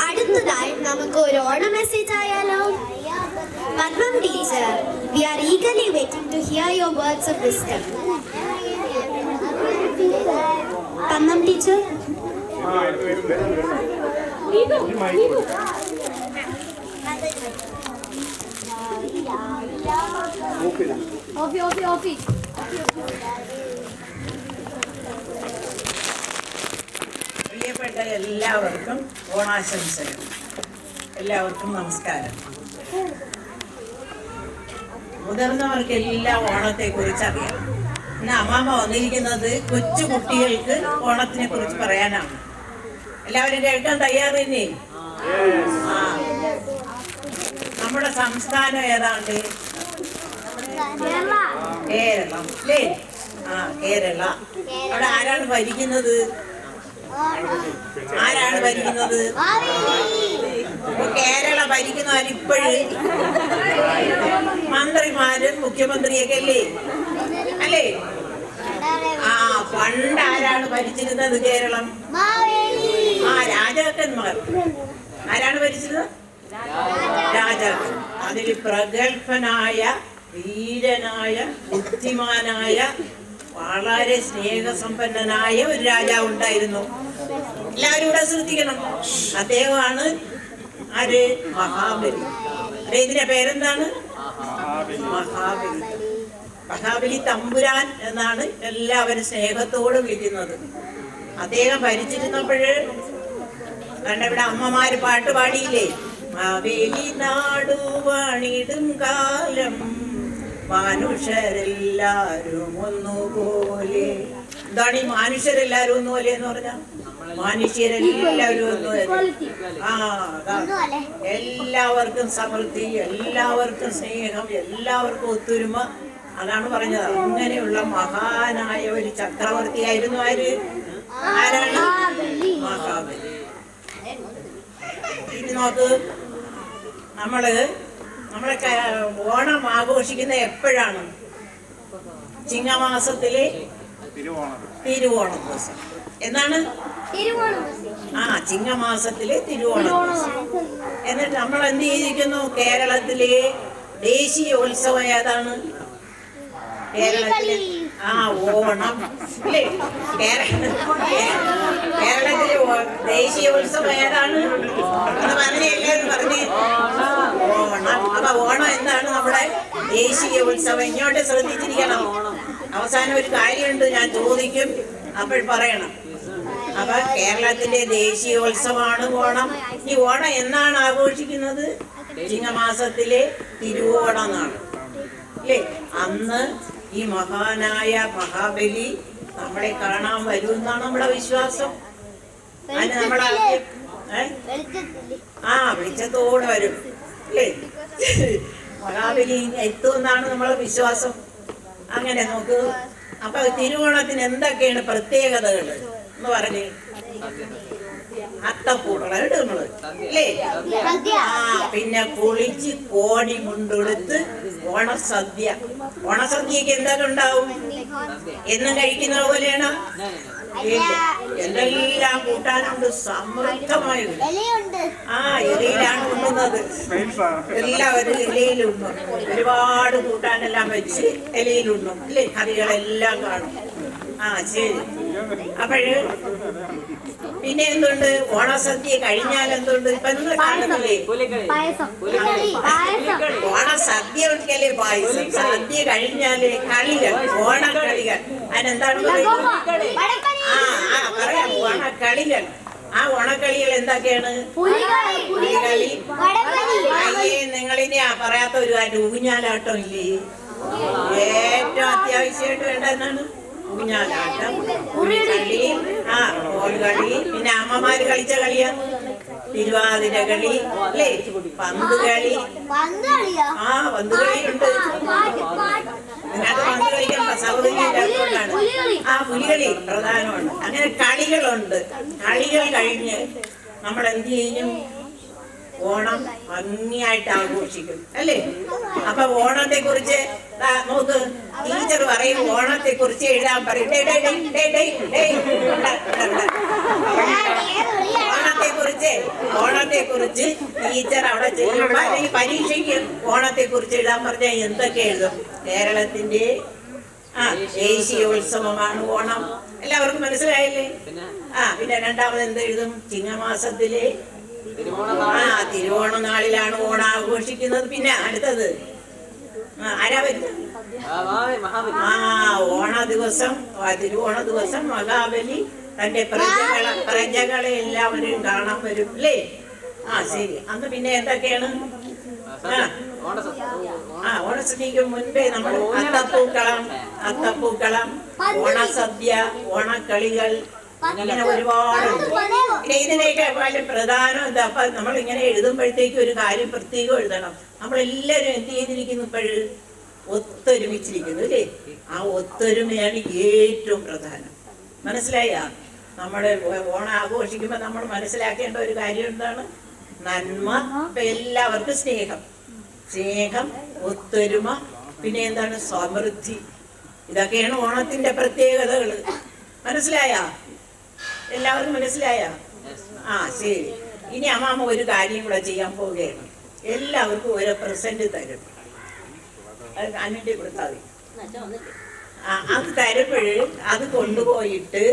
അടുത്തതായി നമുക്ക് ഒരു ഓണം മെസ്സേജ് ആയാലോ? പദ്മം teacher, we are eagerly waiting to hear your words of wisdom. Padmam teacher. പ്രിയപ്പെട്ട എല്ലാവർക്കും ഓണാശംസകൾ. എല്ലാവർക്കും നമസ്കാരം. മുതിർന്നവർക്ക് എല്ലാം ഓണത്തെ കുറിച്ച് അറിയാം. ഇന്ന് അമ്മാമ്മ വന്നിരിക്കുന്നത് കൊച്ചു കുട്ടികൾക്ക് ഓണത്തിനെ കുറിച്ച് പറയാനാണ്. എല്ലാവരും കേൾക്കാൻ തയ്യാറല്ലേ? നമ്മുടെ സംസ്ഥാനം ഏതാണ്ട്? കേരളം അല്ലേ? കേരള. അവിടെ ആരാണ് ഭരിക്കുന്നത്? കേരള ഭരിക്കുന്നവർ ഇപ്പോഴും മന്ത്രിമാരും മുഖ്യമന്ത്രിയൊക്കെ അല്ലേ? പണ്ട് ആരാണ് ഭരിച്ചിരുന്നത് കേരളം? രാജാക്കന്മാർ. ആരാണ് ഭരിച്ചിരുന്നത്? രാജാക്കൻ. അതിൽ പ്രഗത്ഭനായ, ധീരനായ, ബുദ്ധിമാനായ, വളരെ സ്നേഹസമ്പന്നനായ ഒരു രാജാവ് ഉണ്ടായിരുന്നു. എല്ലാവരും ഇവിടെ ശ്രദ്ധിക്കണം. അദ്ദേഹമാണ് ആര്? മഹാബലി. ഇതിന്റെ പേരെന്താണ്? മഹാബലി. മഹാബലി തമ്പുരാൻ എന്നാണ് എല്ലാവരും സ്നേഹത്തോട് വിളിക്കുന്നത്. അദ്ദേഹം ഭരിച്ചിരുന്നപ്പോഴ് ഇവിടെ അമ്മമാര് പാട്ട് പാടിയില്ലേ? മാവേലി നാടു പണിടും കാലം മനുഷ്യരെല്ലാരും ഒന്നുപോലെ. എന്താണ് ഈ മനുഷ്യരെല്ലാരും ഒന്നുപോലെ എന്ന് പറഞ്ഞാൽ? മനുഷ്യരെല്ലാവരും ഒന്നുപോലെ. എല്ലാവർക്കും സമൃദ്ധി, എല്ലാവർക്കും സ്നേഹം, എല്ലാവർക്കും ഒത്തൊരുമ. അതാണ് പറഞ്ഞത്. അങ്ങനെയുള്ള മഹാനായ ഒരു ചക്രവർത്തിയായിരുന്നു ആര്? ആരാണ്? മഹാബലി. ഇത് നോക്ക്, നമ്മളൊക്കെ ഓണം ആഘോഷിക്കുന്ന എപ്പോഴാണ്? ചിങ്ങമാസത്തിലെ തിരുവോണം ദിവസം. എന്നാണ്? ചിങ്ങമാസത്തിലെ തിരുവോണം ദിവസം. എന്നിട്ട് നമ്മൾ എന്ത് ചെയ്തിരിക്കുന്നു? കേരളത്തിലെ ദേശീയ ഉത്സവം ഏതാണ്? കേരളത്തിലെ ഓണം അല്ലേ? കേരളത്തിലെ ദേശീയ ഉത്സവം ഏതാണ് എന്ന് പറഞ്ഞേ? എല്ലാവരും പറഞ്ഞേ. ഓണം. അപ്പൊ ഓണം എന്താണ്? നമ്മുടെ ദേശീയ ഉത്സവം. ഇങ്ങോട്ട് ശ്രദ്ധിച്ചിരിക്കണം. അവസാനം ഒരു കാര്യമുണ്ട്, ഞാൻ ചോദിക്കും, അപ്പോൾ പറയണം. അപ്പൊ കേരളത്തിന്റെ ദേശീയോത്സവമാണ് ഓണം. ഈ ഓണം എന്നാണ് ആഘോഷിക്കുന്നത്? ചിങ്ങമാസത്തിലെ തിരുവോണം എന്നാണ് അല്ലേ? അന്ന് ഈ മഹാനായ മഹാബലി നമ്മളെ കാണാൻ വരുമെന്നാണ് നമ്മുടെ വിശ്വാസം. അതിന് നമ്മളെ വെളിച്ചത്തോടെ വരും അല്ലേ? മഹാബലി എത്തുമെന്നാണ് നമ്മളെ വിശ്വാസം. അങ്ങനെ നോക്കൂ. അപ്പൊ തിരുവോണത്തിന് എന്തൊക്കെയാണ് പ്രത്യേകതകൾ എന്ന് പറഞ്ഞ്? അത്തപ്പൂക്കളം ഇടും നമ്മള് അല്ലേ? പിന്നെ കുളിച്ച് കോടി കൊണ്ടെടുത്ത് ഓണസദ്യ. ഓണസദ്യക്ക് എന്തൊക്കെ ഉണ്ടാവും? എന്നും കഴിക്കുന്ന പോലെയാണ്? എന്തെല്ലാം കൂട്ടാനുണ്ട്, സമൃദ്ധമായത്. ഇലയിലാണ് ഉണ്ണുന്നത്. എല്ലാവരും ഇലയിലുണ്ണും. ഒരുപാട് കൂട്ടാനെല്ലാം വെച്ച് ഇലയിലുണ്ണും അല്ലേ? കറികളെല്ലാം കാണും. ശരി. അപ്പോഴ് പിന്നെ എന്തുണ്ട്? ഓണസദ്യ കഴിഞ്ഞാൽ എന്തുണ്ട്? ഇപ്പൊ നിങ്ങൾ കാണുന്നില്ലേ? ഓണസദ്യ ഒരിക്കലേ പായസം. സദ്യ കഴിഞ്ഞാല് കളികൾ, ഓണക്കളികൾ. അതിനെന്താണ് പറയാം? ഓണക്കളികൾ. ആ ഓണക്കളികൾ എന്തൊക്കെയാണ്? പുലികളി. നിങ്ങളിനി പറയാത്ത ഒരു കാര്യം, ഊഞ്ഞാലാട്ടം ഇല്ലേ? ഏറ്റവും അത്യാവശ്യമായിട്ട് വേണ്ട എന്നാണ്? ഊഞ്ഞാലാട്ടം, കളി, കോൽകളി. പിന്നെ അമ്മമാര് കളിച്ച കളിയാ തിരുവാതിര കളി അല്ലേ? പന്ത് കളി. പന്ത് കളിയുണ്ട്. ഇതിനകത്ത് പന്ത് കളിക്കാൻ സൗകര്യമില്ലാത്തതുകൊണ്ടാണ്. പുലികളി പ്രധാനമാണ്. അങ്ങനെ കളികളുണ്ട്. കളികൾ കഴിഞ്ഞ് നമ്മൾ എന്ത് ചെയ്യും? ഓണം ഭംഗിയായിട്ട് ആഘോഷിക്കും അല്ലേ? അപ്പൊ ഓണത്തെ കുറിച്ച് നോക്ക്, ടീച്ചർ പറയും ഓണത്തെ കുറിച്ച് എഴുതാൻ പറയും. കുറിച്ച് ടീച്ചർ അവിടെ ചെയ്യുമ്പോ അല്ലെങ്കിൽ പരീക്ഷയ്ക്ക് ഓണത്തെ കുറിച്ച് എഴുതാൻ പറഞ്ഞാൽ എന്തൊക്കെ എഴുതും? കേരളത്തിന്റെ ദേശീയോത്സവമാണ് ഓണം. എല്ലാവർക്കും മനസ്സിലായില്ലേ? പിന്നെ രണ്ടാമത് എന്ത് എഴുതും? ചിങ്ങമാസത്തിലെ തിരുവോണ നാളിലാണ് ഓണം ആഘോഷിക്കുന്നത്. പിന്നെ അടുത്തത് ആരാ വരുന്നത്? ഓണ ദിവസം, തിരുവോണ ദിവസം മഹാബലി തന്റെ പ്രജകളെ എല്ലാവരും കാണാൻ വരും അല്ലേ? ശരി. അന്ന് പിന്നെ എന്തൊക്കെയാണ്? ഓണസദ്യക്ക് മുൻപേ നമ്മൾ അത്തപ്പൂക്കളം, ഓണസദ്യ, ഓണക്കളികൾ, ഇങ്ങനെ ഒരുപാടുണ്ട്. പിന്നെ ഇതിനെയൊക്കെ വളരെ പ്രധാനം എന്താ? അപ്പൊ നമ്മൾ ഇങ്ങനെ എഴുതുമ്പോഴത്തേക്ക് ഒരു കാര്യം പ്രത്യേകം എഴുതണം. നമ്മളെല്ലാവരും എന്ത് ചെയ്തിരിക്കുന്നു? ഇപ്പോഴ് ഒത്തൊരുമിച്ചിരിക്കുന്നു അല്ലേ? ആ ഒത്തൊരുമയാണ് ഏറ്റവും പ്രധാനം. മനസ്സിലായ? നമ്മുടെ ഓണം ആഘോഷിക്കുമ്പോൾ നമ്മൾ മനസ്സിലാക്കേണ്ട ഒരു കാര്യം എന്താണ്? നന്മ. ഇപ്പൊ എല്ലാവർക്കും സ്നേഹം, ഒത്തൊരുമ, പിന്നെ എന്താണ്? സമൃദ്ധി. ഇതൊക്കെയാണ് ഓണത്തിന്റെ പ്രത്യേകതകള്. മനസ്സിലായ? എല്ലാവർക്കും മനസ്സിലായ? ശരി. ഇനി അമ്മാമ്മ ഒരു കാര്യം കൂടെ ചെയ്യാൻ പോവുകയാണ്. എല്ലാവർക്കും ഓരോ പ്രസന്റ് തരും. അത് അന്നിന്റെ കൊടുത്താൽ മതി. അത് തരുമ്പോഴ് അത് കൊണ്ടുപോയിട്ട്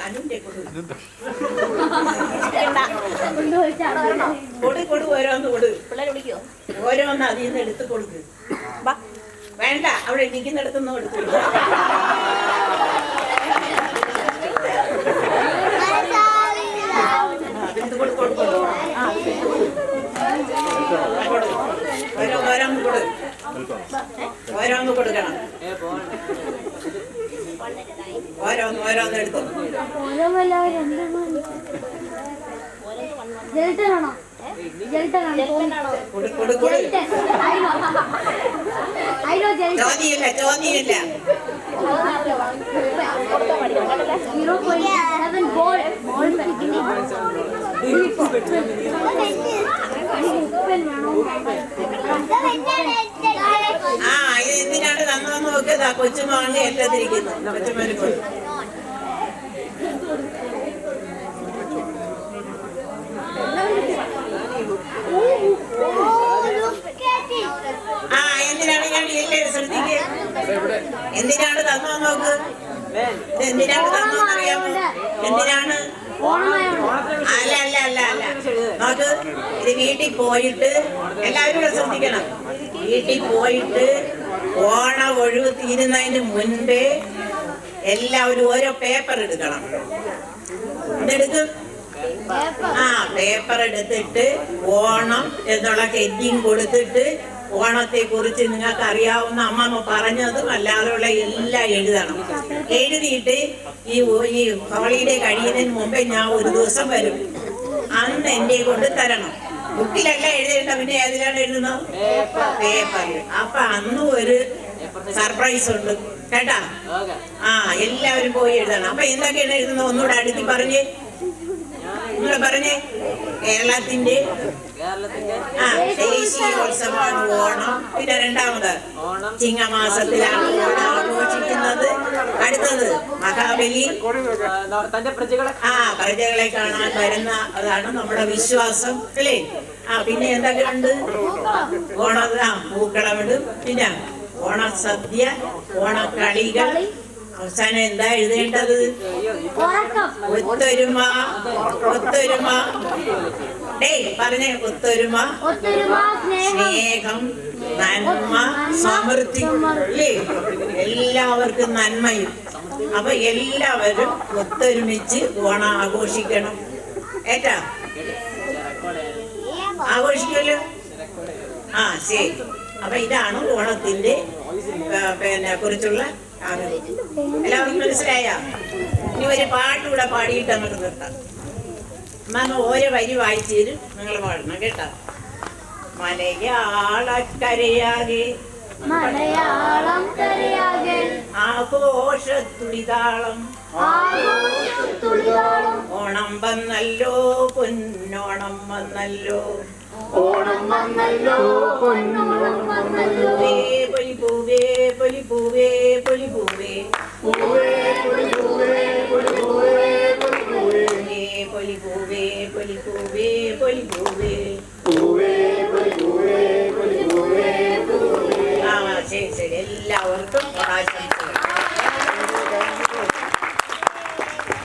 അനുന്റെ കൊടു ഓരോന്ന് അതിൽ നിന്ന് എടുത്ത് കൊടുക്ക്. വേണ്ട, അവിടെ ഇരിക്കുന്നിടത്തുനിന്ന് കൊടുത്തു. ഓരോന്ന് കൊടുക്കണം. ഓരോന്ന് എടുത്തു. ചോദ്യമില്ല. ഇത് എന്തിനാണ് തന്നതെന്ന് നോക്കിയതാ? കൊച്ചുമാങ്ങ എല്ലാത്തിരിക്കുന്നു. കൊച്ചുമാര് പോയി എന്തിനാണ് ഞാൻ ശ്രദ്ധിക്കുക? എന്തിനാണ് തന്നോന്ന് നോക്ക്. ഇത് എന്തിനാണ് തന്നോന്ന് അറിയാമോ? എന്തിനാണ്? അല്ല നോക്ക്. ഇത് വീട്ടിൽ പോയിട്ട് എല്ലാവരും കൂടെ ശ്രദ്ധിക്കണം. വീട്ടിൽ പോയിട്ട് ഓണം ഒഴിവ് തീരുന്നതിന് മുൻപേ എല്ലാവരും ഓരോ പേപ്പർ എടുക്കണം. ഇതെടുക്കും. പേപ്പർ എടുത്തിട്ട് ഓണം എന്നുള്ള ഹെഡിങ് കൊടുത്തിട്ട് ഓണത്തെ കുറിച്ച് നിങ്ങൾക്ക് അറിയാവുന്ന അമ്മമ്മ പറഞ്ഞതും അല്ലാതെയുള്ള എല്ലാം എഴുതണം. എഴുതിയിട്ട് ഈ ഹോളിഡേ കഴിയുന്നതിന് മുമ്പേ ഞാൻ ഒരു ദിവസം വരും. അന്ന് എന്റെ കൊണ്ട് തരണം. ബുക്കിലല്ല എഴുതേണ്ട, പിന്നെ ഏതിലാണ് എഴുതുന്നത്? പേപ്പറിൽ. അപ്പൊ അന്ന് ഒരു സർപ്രൈസ് ഉണ്ട് കേട്ടാ. എല്ലാവരും പോയി എഴുതണം. അപ്പൊ എന്തൊക്കെയാണ് എഴുതുന്നത്? ഒന്നുകൂടെ അടുത്ത് പറഞ്ഞേ. കേരളത്തിന്റെ ദേശീയോത്സവമാണ് ഓണം. പിന്നെ രണ്ടാമത് ചിങ്ങമാസത്തിലാണ് ഓണം ആഘോഷിക്കുന്നത്. അടുത്തത് മഹാബലി പ്രജകളെ കാണാൻ വരുന്ന അതാണ് നമ്മുടെ വിശ്വാസം അല്ലേ? പിന്നെ എന്തൊക്കെയുണ്ട്? പൂക്കളമിടും. പിന്നെ ഓണസദ്യ, ഓണക്കളികൾ. അവസാനം എന്താ എഴുതേണ്ടത്? ഒത്തൊരുമ. പറഞ്ഞേ. ഒത്തൊരുമ, സ്നേഹം, നന്മ, സമൃദ്ധി അല്ലേ? എല്ലാവർക്കും നന്മയും. അപ്പൊ എല്ലാവരും ഒത്തൊരുമിച്ച് ഓണം ആഘോഷിക്കണം. ഏറ്റാ? ആഘോഷിക്കുമല്ലോ. ശരി. അപ്പൊ ഇതാണ് ഓണത്തിന്റെ കുറിച്ചുള്ള എല്ലാവർക്കും മനസ്സിലായ? ഇനി ഒരു പാട്ടുകൂടെ പാടിയിട്ട് നമുക്ക് നിർത്താം. നമ്മൾ ഓരോ വരി വായിച്ചു തരും, നിങ്ങൾ പാടണം കേട്ടോ. മലയാളക്കരയാകെ ആഘോഷത്തുടിതാളം ഓണം വന്നല്ലോ, പൊന്നോണം വന്നല്ലോ. പൊലിപൂവേ പൊലിപൂവേ പൊലിപൂവേ പൊലിപൂവേ പൊലിപൂവേ പൂവേ പൊലി പൂവേ. ആ ശരി ശരി, എല്ലാവർക്കും ആശംസകൾ.